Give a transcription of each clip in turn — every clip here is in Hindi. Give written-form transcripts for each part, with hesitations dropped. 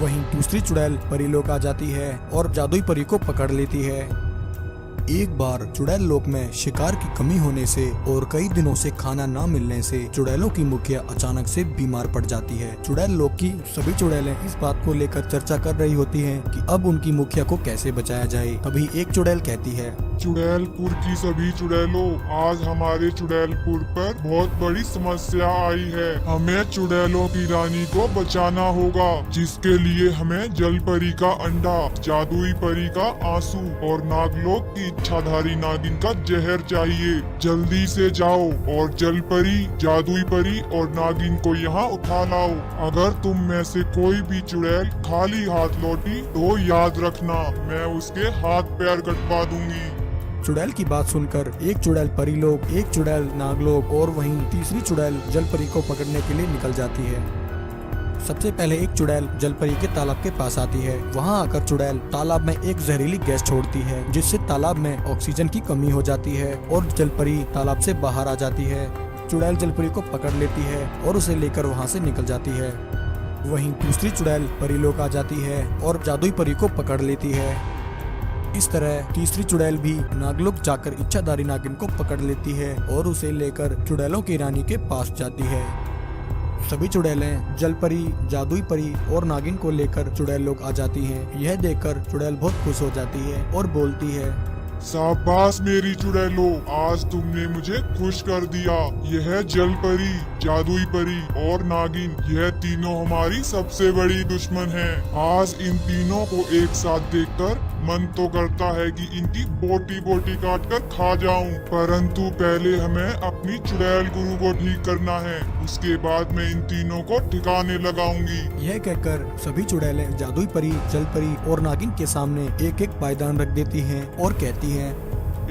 वहीं दूसरी चुड़ैल परी लोक आ जाती है और जादुई परी को पकड़ लेती है। एक बार चुड़ैल लोक में शिकार की कमी होने से और कई दिनों से खाना न मिलने से चुड़ैलों की मुखिया अचानक से बीमार पड़ जाती है। चुड़ैल लोक की सभी चुड़ैलें इस बात को लेकर चर्चा कर रही होती हैं कि अब उनकी मुखिया को कैसे बचाया जाए। तभी एक चुड़ैल कहती है, चुड़ैलपुर की सभी चुड़ैलों, आज हमारे चुड़ैलपुर पर बहुत बड़ी समस्या आई है। हमें चुड़ैलों की रानी को बचाना होगा, जिसके लिए हमें जल परी का अंडा, जादुई परी का आंसू और नागलोक की इच्छाधारी नागिन का जहर चाहिए। जल्दी से जाओ और जल परी, जादुई परी और नागिन को यहाँ उठा लाओ। अगर तुम में से कोई भी चुड़ैल खाली हाथ लौटी तो याद रखना, मैं उसके हाथ पैर कटवा दूंगी। चुड़ैल की बात सुनकर एक चुड़ैल परी लोक, एक चुड़ैल नागलोक और वहीं तीसरी चुड़ैल जल परी को पकड़ने के लिए निकल जाती है। सबसे पहले एक चुड़ैल जल परी के तालाब के पास आती है। वहां आकर चुड़ैल तालाब में एक जहरीली गैस छोड़ती है, जिससे तालाब में ऑक्सीजन की कमी हो जाती है और जल परी तालाब से बाहर आ जाती है। चुड़ैल जल परी को पकड़ लेती है और उसे लेकर वहां से निकल जाती है। वहीं दूसरी चुड़ैल परी लोक आ जाती है और जादुई परी को पकड़ लेती है। इस तरह तीसरी चुड़ैल भी नागलोक जाकर इच्छाधारी नागिन को पकड़ लेती है और उसे लेकर चुड़ैलों की रानी के पास जाती है। सभी चुड़ैलें जल परी, जादुई परी और नागिन को लेकर चुड़ैल लोक आ जाती हैं। यह देखकर चुड़ैल बहुत खुश हो जाती है और बोलती है, शाबाश मेरी चुड़ैलों, आज तुमने मुझे खुश कर दिया। यह जल परी, जादुई परी और नागिन, यह तीनों हमारी सबसे बड़ी दुश्मन हैं। आज इन तीनों को एक साथ देखकर मन तो करता है कि इनकी बोटी बोटी काट कर खा जाऊं, परंतु पहले हमें अपनी चुड़ैल गुरु को ठीक करना है, उसके बाद मैं इन तीनों को ठिकाने लगाऊंगी। यह कहकर सभी चुड़ैलें जादुई परी, जल परी और नागिन के सामने एक एक पायदान रख देती हैं और कहती हैं,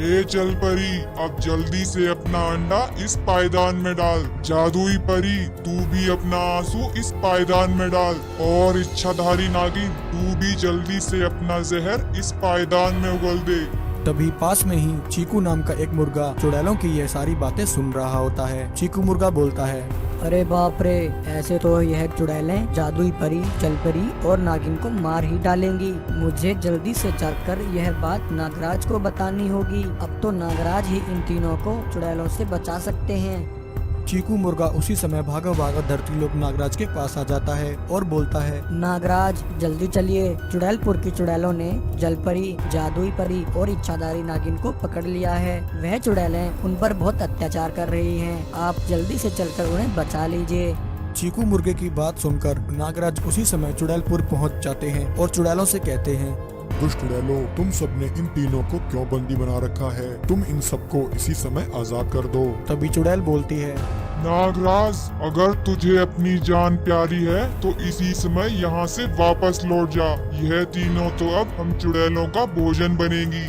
ए जल परी, अब जल्दी से अपना अंडा इस पायदान में डाल। जादुई परी, तू भी अपना आंसू इस पायदान में डाल। और इच्छाधारी नागिन, तू भी जल्दी से अपना जहर इस पायदान में उगल दे। तभी पास में ही चीकू नाम का एक मुर्गा चुड़ैलों की यह सारी बातें सुन रहा होता है। चीकू मुर्गा बोलता है, अरे बाप रे, ऐसे तो यह चुड़ैलें जादुई परी, जल परी और नागिन को मार ही डालेंगी। मुझे जल्दी से जाकर यह बात नागराज को बतानी होगी। अब तो नागराज ही इन तीनों को चुड़ैलों से बचा सकते हैं। चीकू मुर्गा उसी समय भागा भागा धरती लोक नागराज के पास आ जाता है और बोलता है, नागराज जल्दी चलिए, चुड़ैलपुर की चुड़ैलों ने जल परी, जादुई परी और इच्छाधारी नागिन को पकड़ लिया है। वह चुड़ैलें उन पर बहुत अत्याचार कर रही हैं। आप जल्दी से चलकर उन्हें बचा लीजिए। चीकू मुर्गे की बात सुनकर नागराज उसी समय चुड़ैलपुर पहुंच जाते हैं और चुड़ैलों से कहते हैं, दुष्ट चुड़ैलों, तुम सबने इन तीनों को क्यों बंदी बना रखा है? तुम इन सबको इसी समय आजाद कर दो। तभी चुड़ैल बोलती है, नागराज, अगर तुझे अपनी जान प्यारी है तो इसी समय यहाँ से वापस लौट जा। यह तीनों तो अब हम चुड़ैलों का भोजन बनेगी।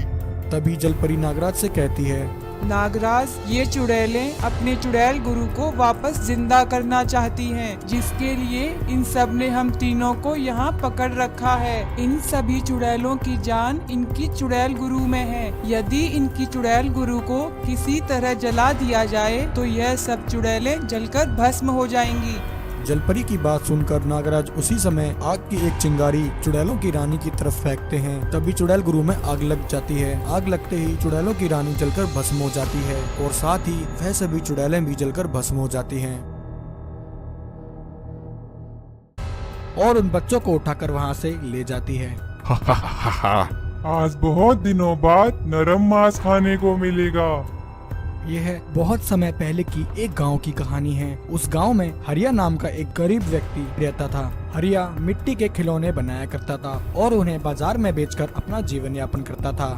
तभी जल परी नागराज से कहती है, नागराज, ये चुड़ैलें अपने चुड़ैल गुरु को वापस जिंदा करना चाहती हैं, जिसके लिए इन सब ने हम तीनों को यहाँ पकड़ रखा है। इन सभी चुड़ैलों की जान इनकी चुड़ैल गुरु में है। यदि इनकी चुड़ैल गुरु को किसी तरह जला दिया जाए तो यह सब चुड़ैलें जलकर भस्म हो जाएंगी। जलपरी की बात सुनकर नागराज उसी समय आग की एक चिंगारी चुड़ैलों की रानी की तरफ फेंकते हैं। तभी चुड़ैल गुरु में आग लग जाती है। आग लगते ही चुड़ैलों की रानी जलकर भस्म हो जाती है और साथ ही वह सभी चुड़ैलें भी जलकर भस्म हो जाती हैं और उन बच्चों को उठाकर वहां से ले जाती है। आज बहुत दिनों बाद नरम मांस खाने को मिलेगा। यह बहुत समय पहले की एक गांव की कहानी है। उस गांव में हरिया नाम का एक गरीब व्यक्ति रहता था। हरिया मिट्टी के खिलौने बनाया करता था और उन्हें बाजार में बेचकर अपना जीवन यापन करता था।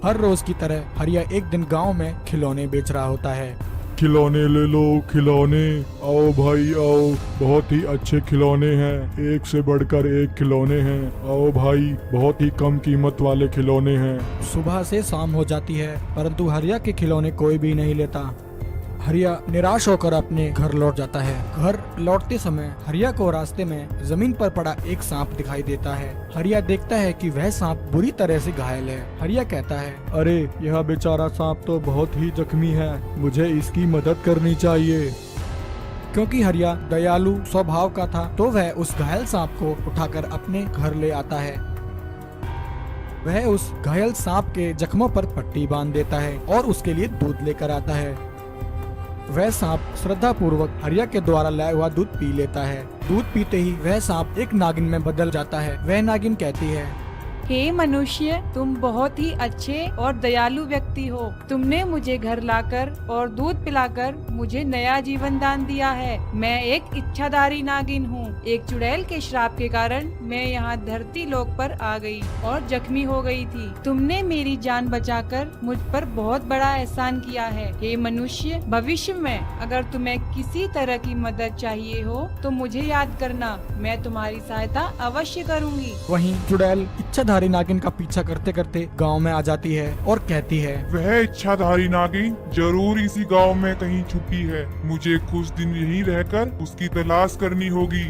हर रोज की तरह हरिया एक दिन गांव में खिलौने बेच रहा होता है। खिलौने ले लो खिलौने, आओ भाई आओ, बहुत ही अच्छे खिलौने हैं, एक से बढ़कर एक खिलौने हैं। आओ भाई, बहुत ही कम कीमत वाले खिलौने हैं। सुबह से शाम हो जाती है परंतु हरिया के खिलौने कोई भी नहीं लेता। हरिया निराश होकर अपने घर लौट जाता है। घर लौटते समय हरिया को रास्ते में जमीन पर पड़ा एक सांप दिखाई देता है। हरिया देखता है कि वह सांप बुरी तरह से घायल है। हरिया कहता है, अरे यह बेचारा सांप तो बहुत ही जख्मी है, मुझे इसकी मदद करनी चाहिए। क्योंकि हरिया दयालु स्वभाव का था तो वह उस घायल सांप को उठाकर अपने घर ले आता है। वह उस घायल सांप के जख्मों पर पट्टी बांध देता है और उसके लिए दूध लेकर आता है। वह सांप श्रद्धा पूर्वक हरिया के द्वारा लाया हुआ दूध पी लेता है। दूध पीते ही वह सांप एक नागिन में बदल जाता है। वह नागिन कहती है, हे मनुष्य, तुम बहुत ही अच्छे और दयालु व्यक्ति हो। तुमने मुझे घर लाकर और दूध पिलाकर मुझे नया जीवन दान दिया है। मैं एक इच्छाधारी नागिन हूँ। एक चुड़ैल के श्राप के कारण मैं यहाँ धरती लोक पर आ गई और जख्मी हो गई थी। तुमने मेरी जान बचाकर मुझ पर बहुत बड़ा एहसान किया है। हे मनुष्य, भविष्य में अगर तुम्हें किसी तरह की मदद चाहिए हो तो मुझे याद करना, मैं तुम्हारी सहायता अवश्य करूँगी। वहीं चुड़ैल इच्छाधारी नागिन का पीछा करते करते गांव में आ जाती है और कहती है, वह इच्छाधारी नागिन जरूर इसी गांव में कहीं छुपी है। मुझे कुछ दिन यहीं रहकर उसकी तलाश करनी होगी।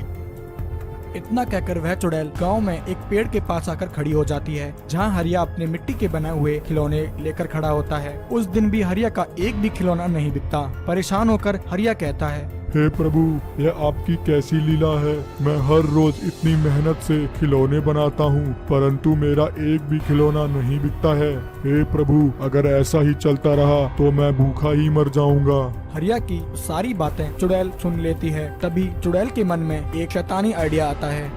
इतना कहकर वह चुड़ैल गांव में एक पेड़ के पास आकर खड़ी हो जाती है, जहां हरिया अपने मिट्टी के बनाए हुए खिलौने लेकर खड़ा होता है। उस दिन भी हरिया का एक भी खिलौना नहीं बिकता। परेशान होकर हरिया कहता है, हे प्रभु, यह आपकी कैसी लीला है। मैं हर रोज इतनी मेहनत से खिलौने बनाता हूँ, परंतु मेरा एक भी खिलौना नहीं बिकता है। हे प्रभु, अगर ऐसा ही चलता रहा तो मैं भूखा ही मर जाऊंगा। हरिया की सारी बातें चुड़ैल सुन लेती है। तभी चुड़ैल के मन में एक शैतानी आइडिया आता है।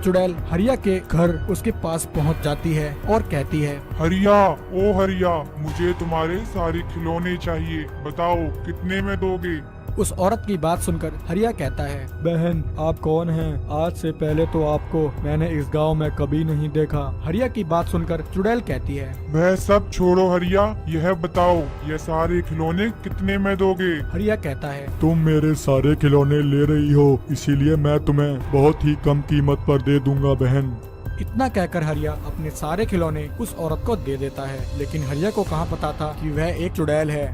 चुड़ैल हरिया के घर उसके पास पहुंच जाती है और कहती है, हरिया, ओ हरिया, मुझे तुम्हारे सारे खिलौने चाहिए। बताओ कितने में दोगे? उस औरत की बात सुनकर हरिया कहता है, बहन आप कौन हैं? आज से पहले तो आपको मैंने इस गांव में कभी नहीं देखा। हरिया की बात सुनकर चुड़ैल कहती है, वह सब छोड़ो हरिया, यह बताओ यह सारे खिलौने कितने में दोगे? हरिया कहता है, तुम मेरे सारे खिलौने ले रही हो, इसीलिए मैं तुम्हें बहुत ही कम कीमत पर दे दूंगा बहन। इतना कहकर हरिया अपने सारे खिलौने उस औरत को दे देता है। लेकिन हरिया को कहाँ पता था कि वह एक चुड़ैल है।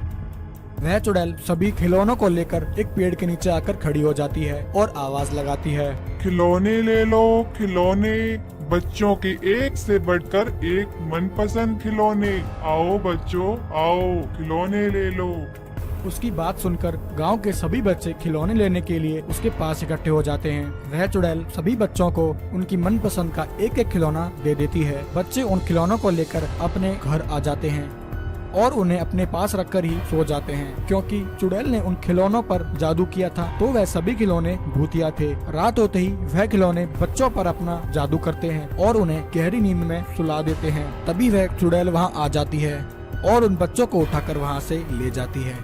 वह चुड़ैल सभी खिलौनों को लेकर एक पेड़ के नीचे आकर खड़ी हो जाती है और आवाज लगाती है, खिलौने ले लो, खिलौने, बच्चों के एक से बढ़कर एक मनपसंद खिलौने। आओ बच्चों, आओ खिलौने ले लो। उसकी बात सुनकर गांव के सभी बच्चे खिलौने लेने के लिए उसके पास इकट्ठे हो जाते हैं। वह चुड़ैल सभी बच्चों को उनकी मनपसंद का एक एक खिलौना दे देती है। बच्चे उन खिलौनों को लेकर अपने घर आ जाते हैं और उन्हें अपने पास रखकर ही सो जाते हैं, क्योंकि चुड़ैल ने उन खिलौनों पर जादू किया था तो वह सभी खिलौने भूतिया थे। रात होते ही वह खिलौने बच्चों पर अपना जादू करते हैं और उन्हें गहरी नींद में सुला देते हैं। तभी वह चुड़ैल वहां आ जाती है और उन बच्चों को उठाकर वहां से ले जाती है।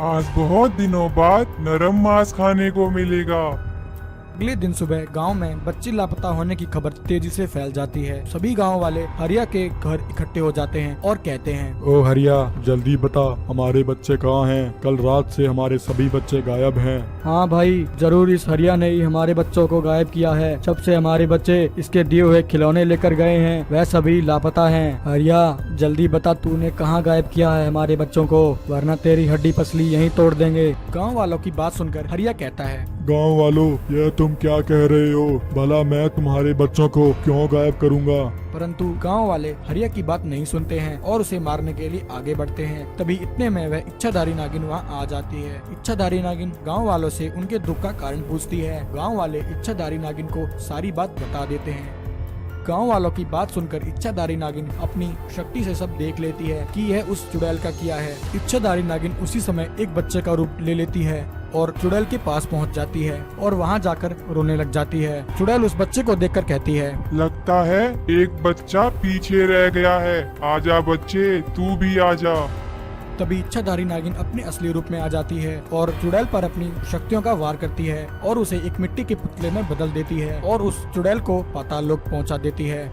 आज बहुत दिनों बाद नरम मांस खाने को मिलेगा। अगले दिन सुबह गांव में बच्ची लापता होने की खबर तेजी से फैल जाती है। सभी गांव वाले हरिया के घर इकट्ठे हो जाते हैं और कहते हैं, ओ हरिया, जल्दी बता हमारे बच्चे कहाँ हैं? कल रात से हमारे सभी बच्चे गायब हैं। हाँ भाई, जरूर इस हरिया ने ही हमारे बच्चों को गायब किया है। जब से हमारे बच्चे इसके दिए हुए खिलौने लेकर गए हैं वह सभी लापता हैं। हरिया जल्दी बता तूने कहाँ गायब किया है हमारे बच्चों को, वरना तेरी हड्डी पसली यहीं तोड़ देंगे। गाँव वालों की बात सुनकर हरिया कहता है, गांव वालों, यह तुम क्या कह रहे हो? भला मैं तुम्हारे बच्चों को क्यों गायब करूंगा? परंतु गांव वाले हरिया की बात नहीं सुनते हैं और उसे मारने के लिए आगे बढ़ते हैं। तभी इतने में वह इच्छाधारी नागिन वहां आ जाती है। इच्छाधारी नागिन गांव वालों से उनके दुख का कारण पूछती है। गांव वाले इच्छाधारी नागिन को सारी बात बता देते हैं। गांव वालों की बात सुनकर इच्छाधारी नागिन अपनी शक्ति से सब देख लेती है कि यह उस चुड़ैल का किया है। इच्छाधारी नागिन उसी समय एक बच्चे का रूप ले लेती है और चुड़ैल के पास पहुंच जाती है और वहां जाकर रोने लग जाती है। चुड़ैल उस बच्चे को देखकर कहती है, लगता है एक बच्चा पीछे रह गया है। आजा बच्चे, तू भी आजा। तभी इच्छाधारी नागिन अपने असली रूप में आ जाती है और चुड़ैल पर अपनी शक्तियों का वार करती है और उसे एक मिट्टी के पुतले में बदल देती है और उस चुड़ैल को पाताल लोक पहुंचा देती है।